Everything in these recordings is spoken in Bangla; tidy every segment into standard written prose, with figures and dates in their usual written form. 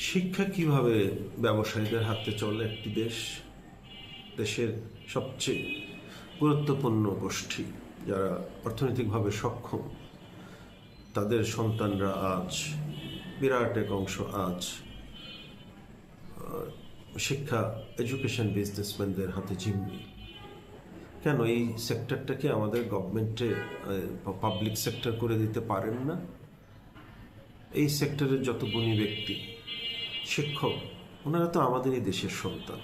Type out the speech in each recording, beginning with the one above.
শিক্ষা কিভাবে ব্যবসায়ীদের হাতে চলে একটি দেশের সবচেয়ে গুরুত্বপূর্ণ গোষ্ঠী যারা অর্থনৈতিকভাবে সক্ষম, তাদের সন্তানরা আজ বিরাট এক অংশ আজ শিক্ষা এডুকেশন বিজনেসম্যানদের হাতে জিম্মি। কেন এই সেক্টরটাকে আমাদের গভর্নমেন্টে পাবলিক সেক্টর করে দিতে পারেন না? এই সেক্টরের যত গুণী ব্যক্তি, শিক্ষক, ওনারা তো আমাদের এই দেশের সন্তান।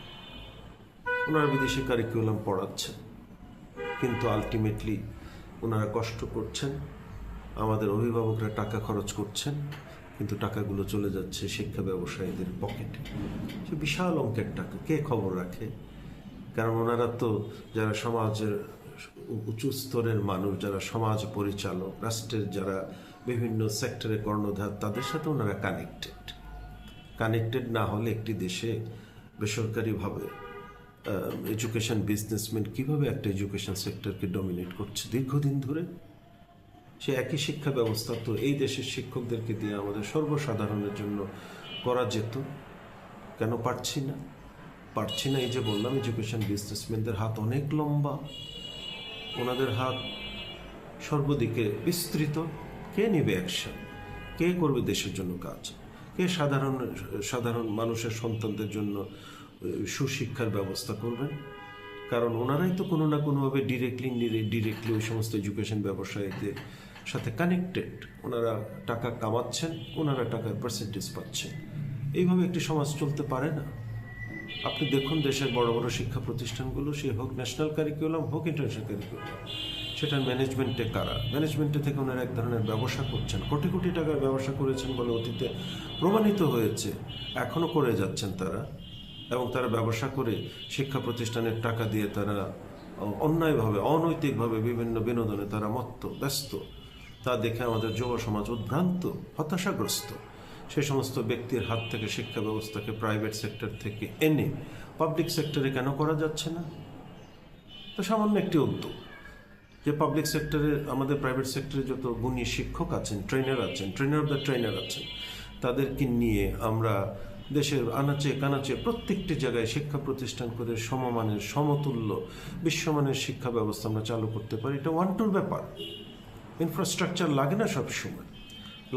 ওনারা বিদেশি কারিকুলাম পড়াচ্ছেন, কিন্তু আলটিমেটলি ওনারা কষ্ট করছেন, আমাদের অভিভাবকরা টাকা খরচ করছেন, কিন্তু টাকাগুলো চলে যাচ্ছে শিক্ষা ব্যবসায়ীদের পকেটে। সে বিশাল অঙ্কের টাকা কে খবর রাখে? কারণ ওনারা তো যারা সমাজের উঁচু স্তরের মানুষ, যারা সমাজ পরিচালক, রাষ্ট্রের যারা বিভিন্ন সেক্টরে কর্ণধার, তাদের সাথে ওনারা কানেক্টেড না হলে একটি দেশে বেসরকারিভাবে এডুকেশন বিজনেসম্যান কীভাবে একটা এডুকেশন সেক্টরকে ডমিনেট করছে দীর্ঘদিন ধরে? সে একই শিক্ষা ব্যবস্থা তো এই দেশের শিক্ষকদেরকে দিয়ে আমাদের সর্বসাধারণের জন্য করা যেত। কেন পারছি না? এই যে বললাম, এডুকেশন বিজনেসম্যানদের হাত অনেক লম্বা, ওনাদের হাত সর্বদিকে বিস্তৃত। কে নেবে অ্যাকশন? কে করবে দেশের জন্য কাজ? কে সাধারণ মানুষের সন্তানদের জন্য সুশিক্ষার ব্যবস্থা করবেন? কারণ ওনারাই তো কোনো না কোনোভাবে ডিরেক্টলি ওই সমস্ত এডুকেশন ব্যবসায়ীদের সাথে কানেক্টেড। ওনারা টাকা কামাচ্ছেন, ওনারা টাকার পার্সেন্টেজ পাচ্ছেন। এইভাবে একটি সমাজ চলতে পারে না। আপনি দেখুন দেশের বড় বড় শিক্ষা প্রতিষ্ঠানগুলো, সে হোক ন্যাশনাল কারিকুলাম হোক ইন্টারন্যাশনাল কারিকুলাম, সেটার ম্যানেজমেন্টে কারা? ম্যানেজমেন্টে থেকে ওনারা এক ধরনের ব্যবসা করছেন, কোটি কোটি টাকার ব্যবসা করেছেন বলে অতীতে প্রমাণিত হয়েছে, এখনও করে যাচ্ছেন তারা। এবং তারা ব্যবসা করে শিক্ষা প্রতিষ্ঠানের টাকা দিয়ে তারা অন্যায়ভাবে, অনৈতিকভাবে বিভিন্ন বিনোদনে তারা ব্যস্ত। তা দেখে আমাদের যুব সমাজ উদ্ভ্রান্ত, হতাশাগ্রস্ত। সে সমস্ত ব্যক্তির হাত থেকে শিক্ষা ব্যবস্থাকে প্রাইভেট সেক্টর থেকে এনে পাবলিক সেক্টরে কেন করা যাচ্ছে না? তো সামান্য একটি উদ্যোগ যে পাবলিক সেক্টরে আমাদের প্রাইভেট সেক্টরে যত গুণী শিক্ষক আছেন, ট্রেনার অফ দ্য ট্রেনার আছেন, তাদেরকে নিয়ে আমরা দেশের আনাচে কানাচে প্রত্যেকটি জায়গায় শিক্ষা প্রতিষ্ঠান করে সমমানের, সমতুল্য, বিশ্বমানের শিক্ষা ব্যবস্থা আমরা চালু করতে পারি। এটা ওয়ান টুর ব্যাপার। ইনফ্রাস্ট্রাকচার লাগে না সব সময়,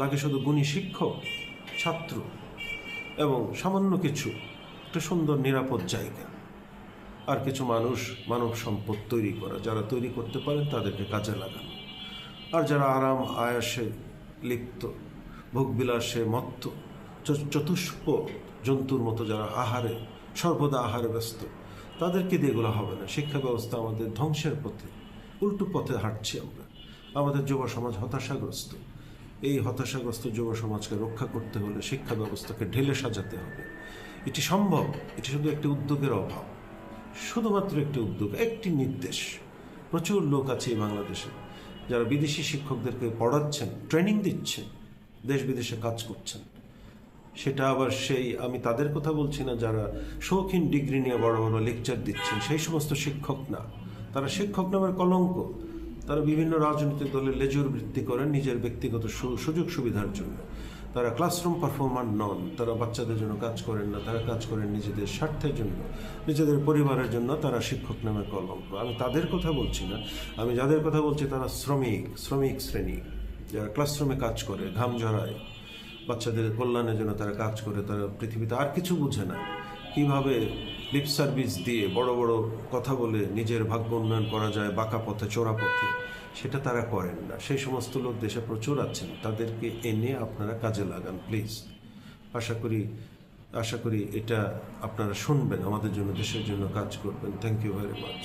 লাগে শুধু গুণী শিক্ষক, ছাত্র এবং সামান্য কিছু একটা সুন্দর নিরাপদ জায়গা, আর কিছু মানব সম্পদ তৈরি করা। যারা তৈরি করতে পারেন তাদেরকে কাজে লাগানো, আর যারা আরাম আয়াসে লিপ্ত, ভোগবিলাসে মত্ত, চতুষ্প জন্তুর মতো যারা সর্বদা আহারে ব্যস্ত, তাদেরকে দিয়ে এগুলো হবে না। শিক্ষা ব্যবস্থা আমাদের ধ্বংসের পথে, উল্টো পথে হাঁটছি আমরা। আমাদের যুব সমাজ হতাশাগ্রস্ত। এই হতাশাগ্রস্ত যুব সমাজকে রক্ষা করতে হলে শিক্ষা ব্যবস্থাকে ঢেলে সাজাতে হবে। এটি সম্ভব। এটি শুধু একটি উদ্যোগের অভাব, শুধুমাত্র একটি উদ্যোগ, একটি নির্দেশ। প্রচুর লোক আছে এই বাংলাদেশে যারা বিদেশি শিক্ষকদেরকে পড়াচ্ছেন, ট্রেনিং দিচ্ছেন, দেশ বিদেশে কাজ করছেন। সেটা আবার আমি তাদের কথা বলছি না যারা শৌখিন ডিগ্রি নিয়ে বড় বড় লেকচার দিচ্ছেন, সেই সমস্ত শিক্ষক না। তারা শিক্ষক নামের কলঙ্ক। তারা বিভিন্ন রাজনৈতিক দলের লেজুর বৃত্তি করেন নিজের ব্যক্তিগত সুযোগ সুবিধার জন্য। তারা ক্লাসরুম পারফর্মার নন। তারা বাচ্চাদের জন্য কাজ করেন না, তারা কাজ করেন নিজেদের স্বার্থের জন্য, নিজেদের পরিবারের জন্য। তারা শিক্ষক নামের কলঙ্ক। আমি তাদের কথা বলছি না। আমি যাদের কথা বলছি তারা শ্রমিক শ্রেণী, যারা ক্লাসরুমে কাজ করে, ঘাম ঝরায়, বাচ্চাদের কল্যাণের জন্য তারা কাজ করে। তারা পৃথিবীতে আর কিছু বুঝে না। কীভাবে লিপ সার্ভিস দিয়ে বড় বড় কথা বলে নিজের ভাগ্য উন্নয়ন করা যায় বাঁকা পথে, চোরা পথে, সেটা তারা করেন না। সেই সমস্ত লোক দেশে প্রচুর আছেন। তাদেরকে এনে আপনারা কাজে লাগান প্লিজ। আশা করি এটা আপনারা শুনবেন, আমাদের জন্য, দেশের জন্য কাজ করবেন। Thank you very much.